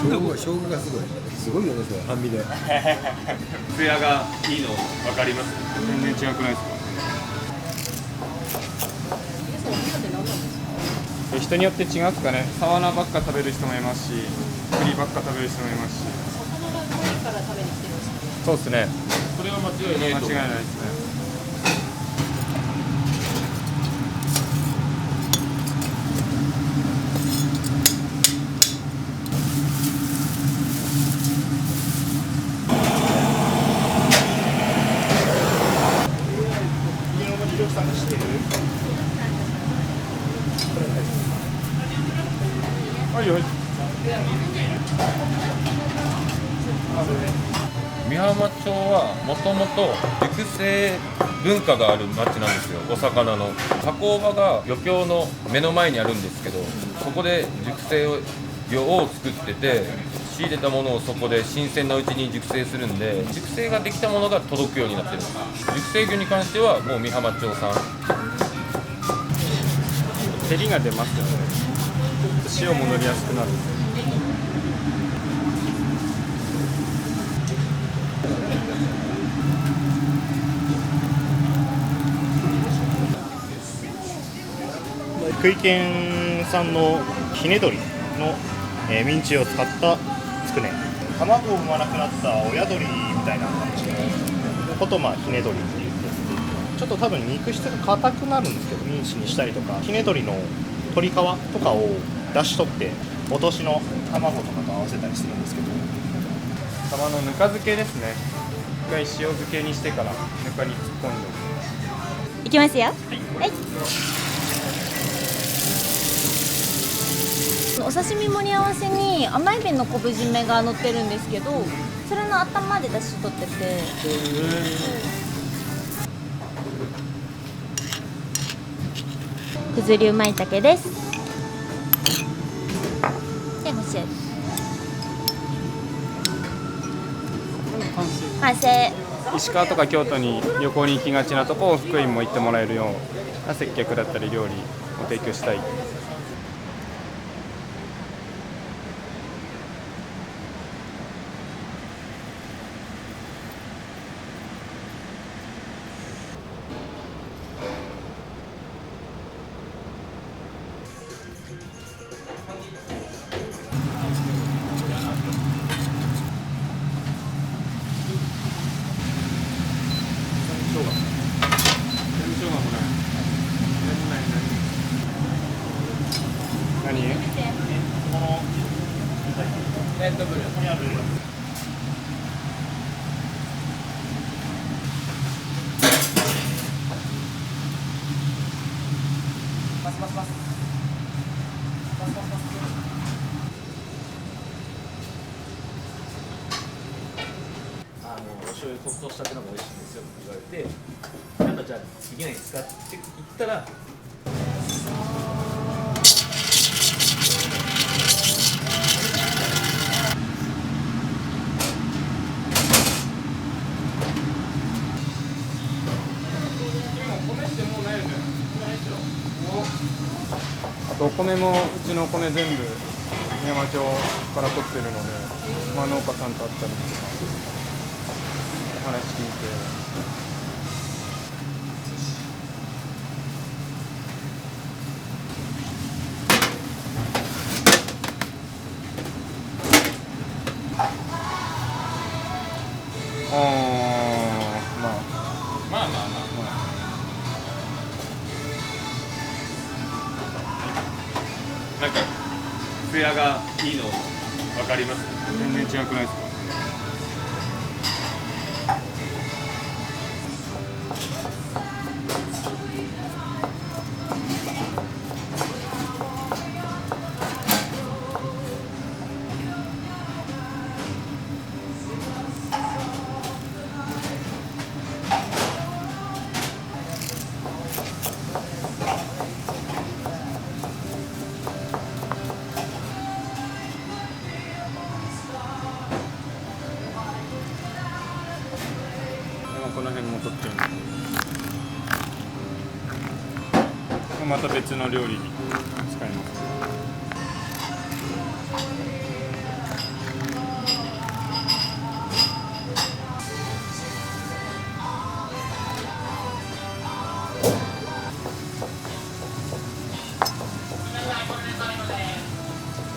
生姜がすごい。すごいよね、それ。半身で。ツヤがいいの分かります？全然違くないですか？人によって違うんですかね。サワナばっか食べる人もいますし、栗ばっか食べる人もいますし。魚が濃いから食べに来てるんですか？そうですね。それは間違いないと思う。間違いないですね。はいはい。美浜町はもともと熟成文化がある町なんですよ。お魚の加工場が漁協の目の前にあるんですけど、そこで熟成魚を作ってて、仕入れたものをそこで新鮮なうちに熟成するんで、熟成ができたものが届くようになってるんです。熟成魚に関してはもう美浜町産。照りが出ますよね。塩も乗りやすくなる。福井県産のひね鶏の、ミンチを使ったつくね、卵を産まなくなった親鶏みたいな感じのことをひね鶏って言って、ちょっと多分肉質が硬くなるんですけど、ミンチにしたりとか、ひね鶏の鶏皮とかを出し取って落としの卵とかと合わせたりするんですけど、サバのぬか漬けですね。一回塩漬けにしてからぬかに突っ込んで。いきますよ。はい。お刺身盛り合わせに甘エビの昆布締めが乗ってるんですけど、それの頭で出汁取ってて、九頭龍舞茸です。で、干しエビ完成。石川とか京都に旅行に行きがちなとこを福井も行ってもらえるような接客だったり料理を提供したい。何？お醤油沸騰したてのが美味しいんですよって言われて、なんかじゃあできないですかって言ったら、あとお米もうちのお米全部美山町から取ってるので、農家さんと会ったりとかお話聞いて。なんかツヤがいいの分かります？全然違くないですか？この辺も取ってる。また別の料理に使います。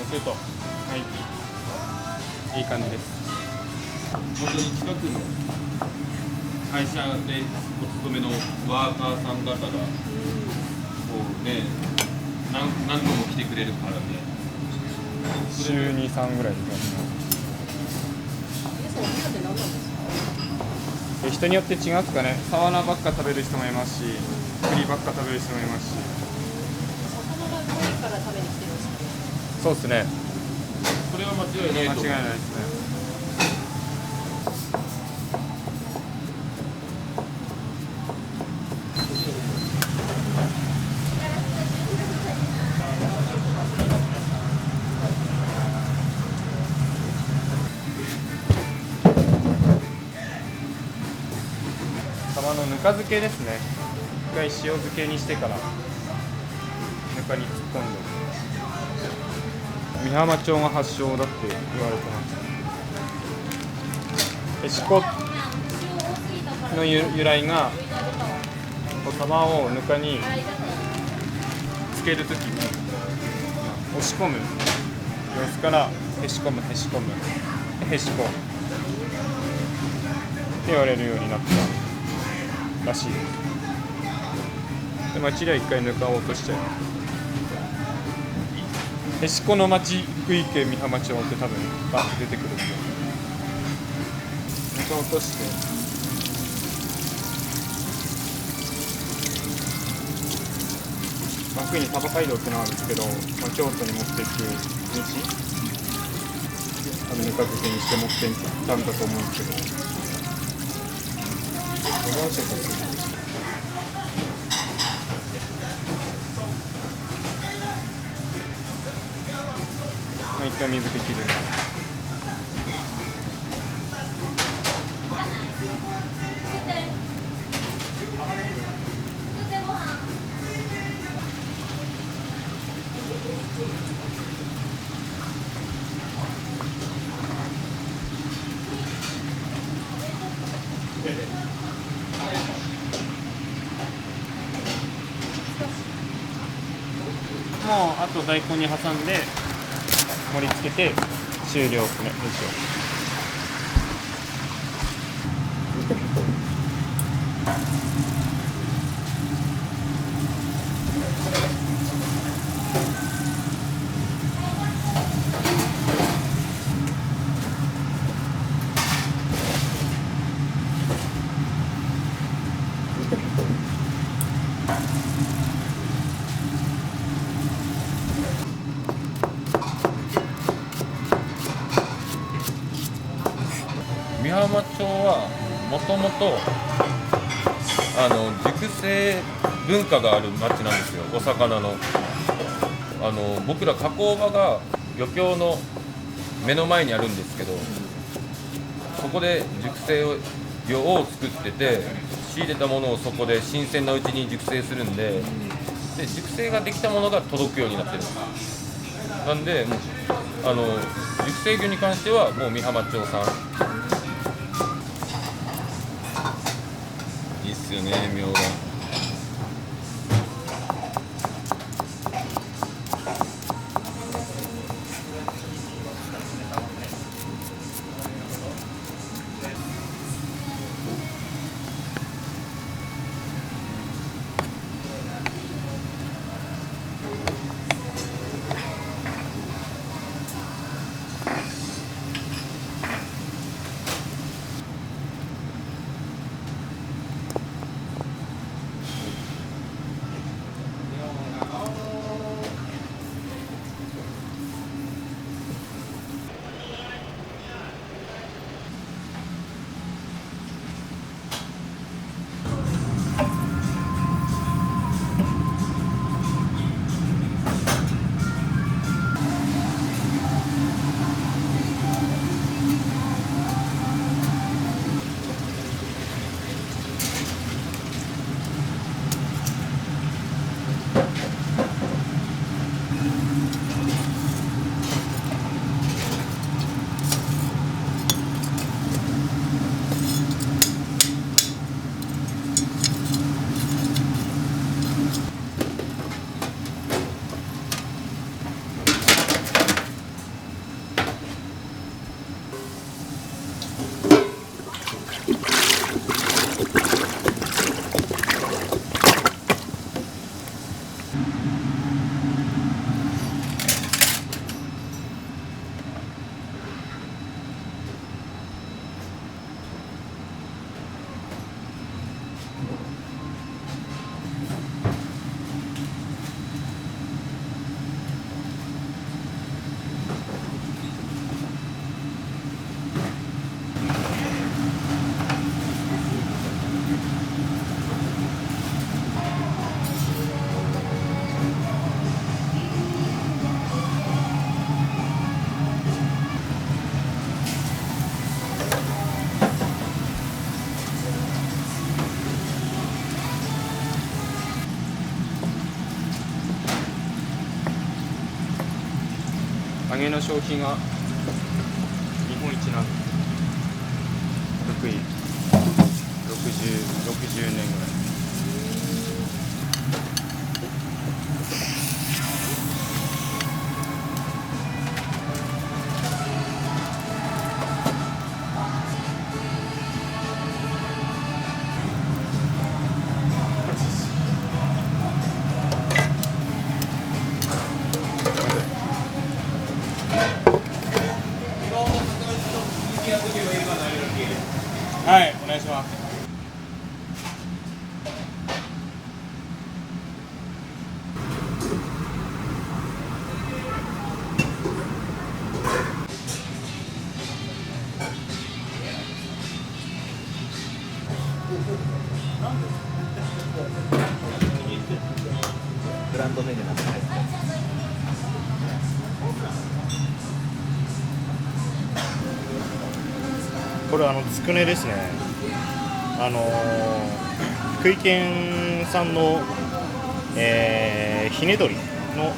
すると、はい、いい感じです。本当に近くの会社でお勤めのワーカーさん方がこうね、何度も来てくれるからね。週2、3ぐらいできますね。皆さんお目当て何なんですか？人によって違うんですかね。サワラばっか食べる人もいますし、栗ばっか食べる人もいますし。魚が遠いから食べに来てるんですかね？そうですね。それは間違いないと思う。間違いないですね。サバのぬか漬けですね。一回塩漬けにしてからぬかに突っ込んで。美浜町が発祥だって言われてます。へしこの由来がサバをぬかにつけるときに押し込む様子からへしこむへしこむへしこって言われるようになったらしいです。で町では一回ぬかを落としちゃいます。へしこの町福井県美浜町って多分バッと出てくるんで、ぬかを落として幕に鯖街道ってのがあるんですけど、京都に持っていく道、ぬか漬けにして持っていったんだと思うんですけど、どうしてか一回水気切る。もうあと大根に挟んで盛り付けて終了ですね。美浜町はもともと熟成文化がある町なんですよ。お魚の僕ら加工場が漁協の目の前にあるんですけど、そこで熟成魚を作ってて、仕入れたものをそこで新鮮なうちに熟成するんで、熟成ができたものが届くようになってるんです。なんで熟成魚に関してはもう美浜町産。いいっすよね、みょうが。揚げの消費が日本一なんで福井60年ぐらい。はい、お願いします。グランドメニューなんて入ってます。これつくねですね。福井県産の、ひね鶏の、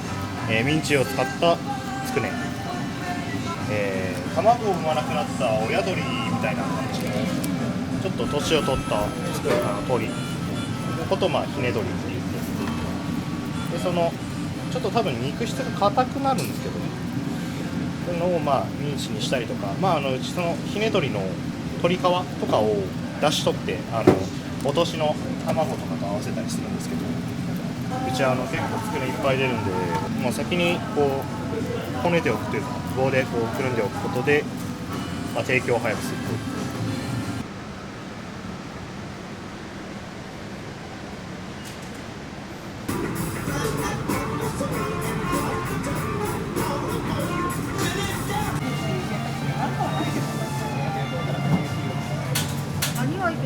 ミンチを使ったつくね、卵を産まなくなった親鳥みたいな感じのちょっと年を取った鳥のこと、ひね鶏って言ってで、そのちょっと多分肉質が硬くなるんですけど、そういうのをミンチにしたりとか、うちそのひね鶏の鶏皮とかを出し取って落としの卵とかと合わせたりするんですけど、うちは結構つくねいっぱい出るんで、もう先にこうこねておくというか棒でこうくるんでおくことで、提供を早くする。何がいる？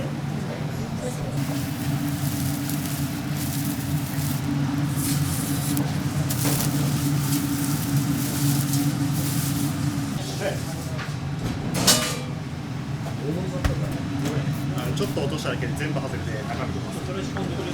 ちょっと落としただけで全部外れて中身出ます。それ仕込んでくれる。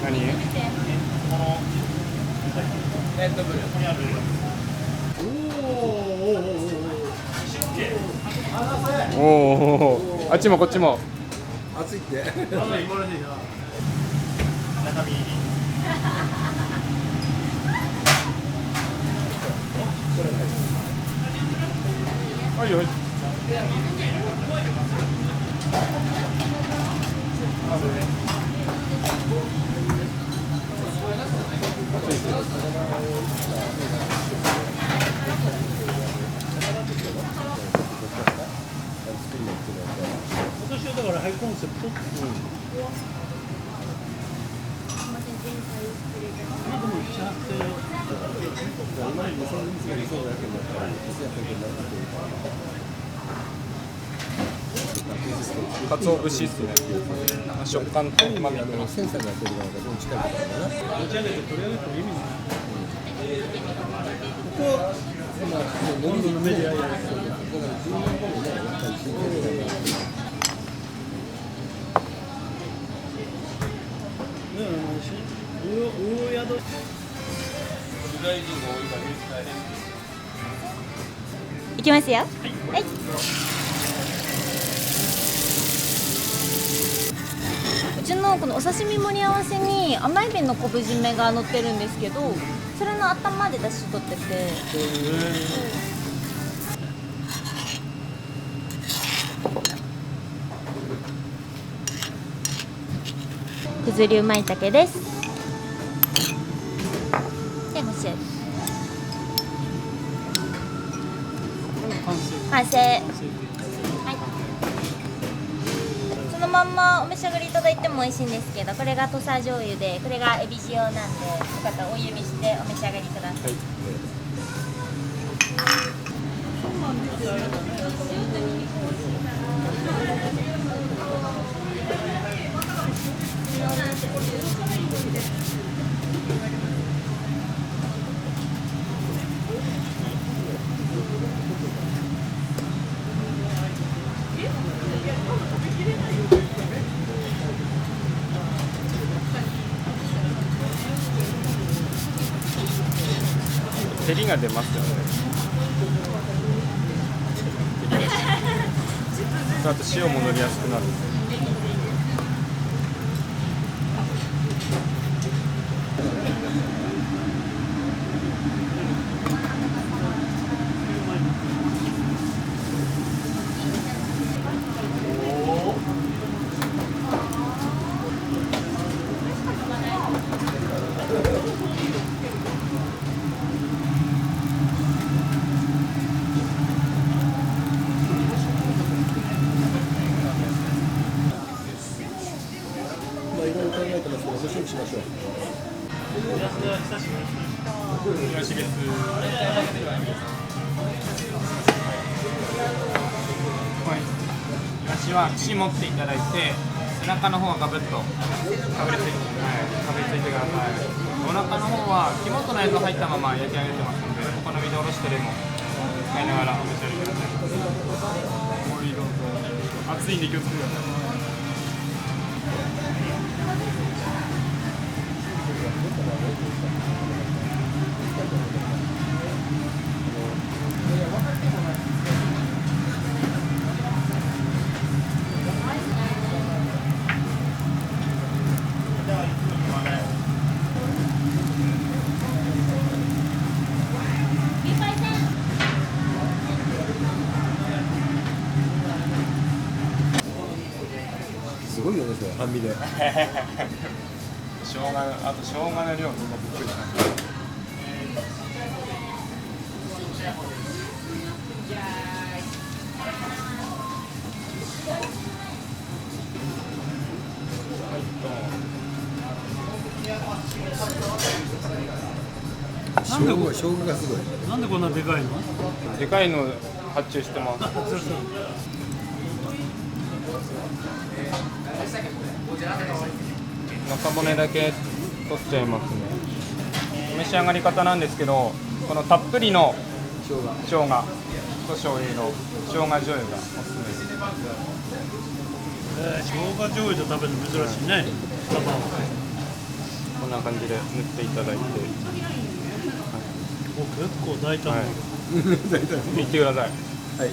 何？おお、あっちもこっちも。熱いって。中身はいはい。私はだからハイコンセプトって、かつお節っすね。食感とうまみと。センサーがやってるからどっちかみたいな。持ち上げて取り上げても意味ない。ここは今ロンドンのメディアやる。だから10年後もね、やっぱり続けるから。大宿。いきますよ。はい。うちのこのお刺身盛り合わせに甘エビの昆布締めが乗ってるんですけど、それの頭で出汁取ってて。くず流舞茸です。で、干しエビ。完成。はい。そののまんまお召し上がりいただいても美味しいんですけど、これが土佐醤油で、これがエビ塩なんで、よかったらお湯見してお召し上がりください。照りが出ますよね。あと塩も乗りやすくなる。いろいろ考えてますけど、ご準備しましょう。東です。イワシは串持っていただいて、背中の方はガブッとかぶりついて、かぶりついてください。お腹の方は肝とのやつ入ったまま焼き上げてますので、お好みでおろしてでも使いながらお召し上がりください。おいどうぞ。熱いんで気をつけてください。すごいよね、それ半身で。生姜のあと生姜の量みんなびっくりしました。生姜がすごい。なんでこんなでかいの？でかいの発注してます。中骨だけ取っちゃいますね。お召し上がり方なんですけど、このたっぷりの生姜と醤油の生姜醤油がおすすめです。生姜醤油で食べるの珍しいね。こんな感じで塗っていただいて、お結構大胆な。いってください。はい。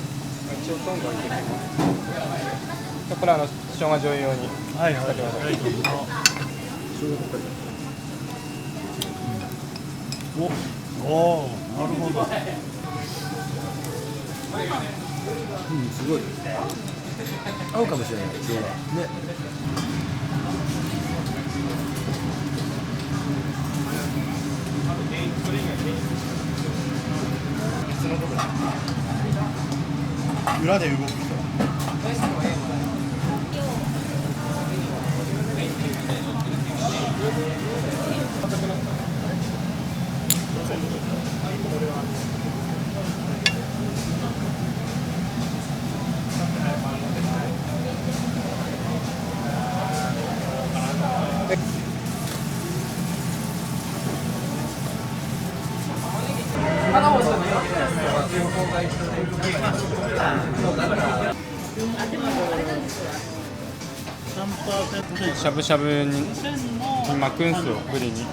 一応トング置いてきます。これ生姜醤油用にはいはい。使ってください。おお、なるほど。すごい。合うかもしれない。生姜。ね。裏で動く人。しゃぶしゃぶに巻くんすよ、ブリに。5030。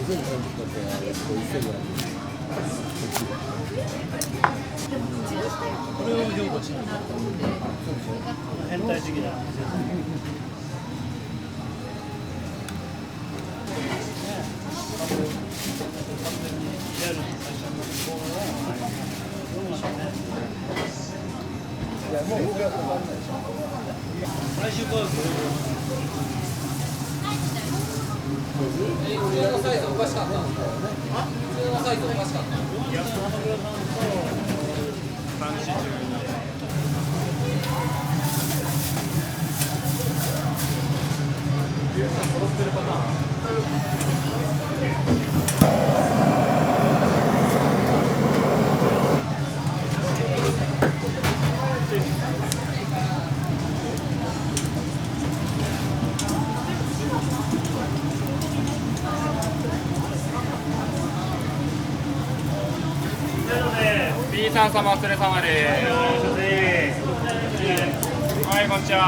5030だって1000ぐらい。これを評価しない。変態的な。いや、もう僕は困らないでしょ。最終価格普通のサイズおかしかった。普通のサイズおかしかった。3、4、12。B さん様お疲れ様です。はい、こんにちは。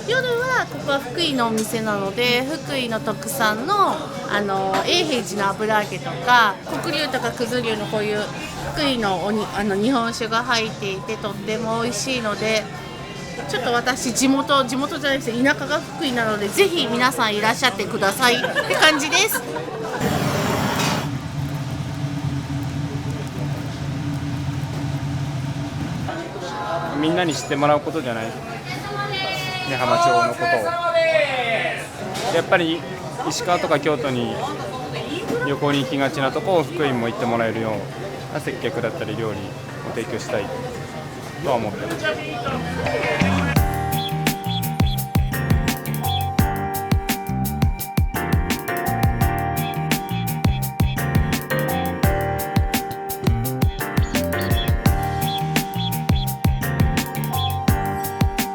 夜はここは福井のお店なので、福井の特産の永平寺の油揚げとか黒龍とか九頭龍のこういう福井の日本酒が入っていてとっても美味しいので、ちょっと私地元じゃないです、田舎が福井なのでぜひ皆さんいらっしゃってくださいって感じです。みんなに知ってもらうことじゃない、根浜町のことを。やっぱり石川とか京都に旅行に行きがちなところを福井も行ってもらえるような接客だったり料理を提供したいとは思ってます。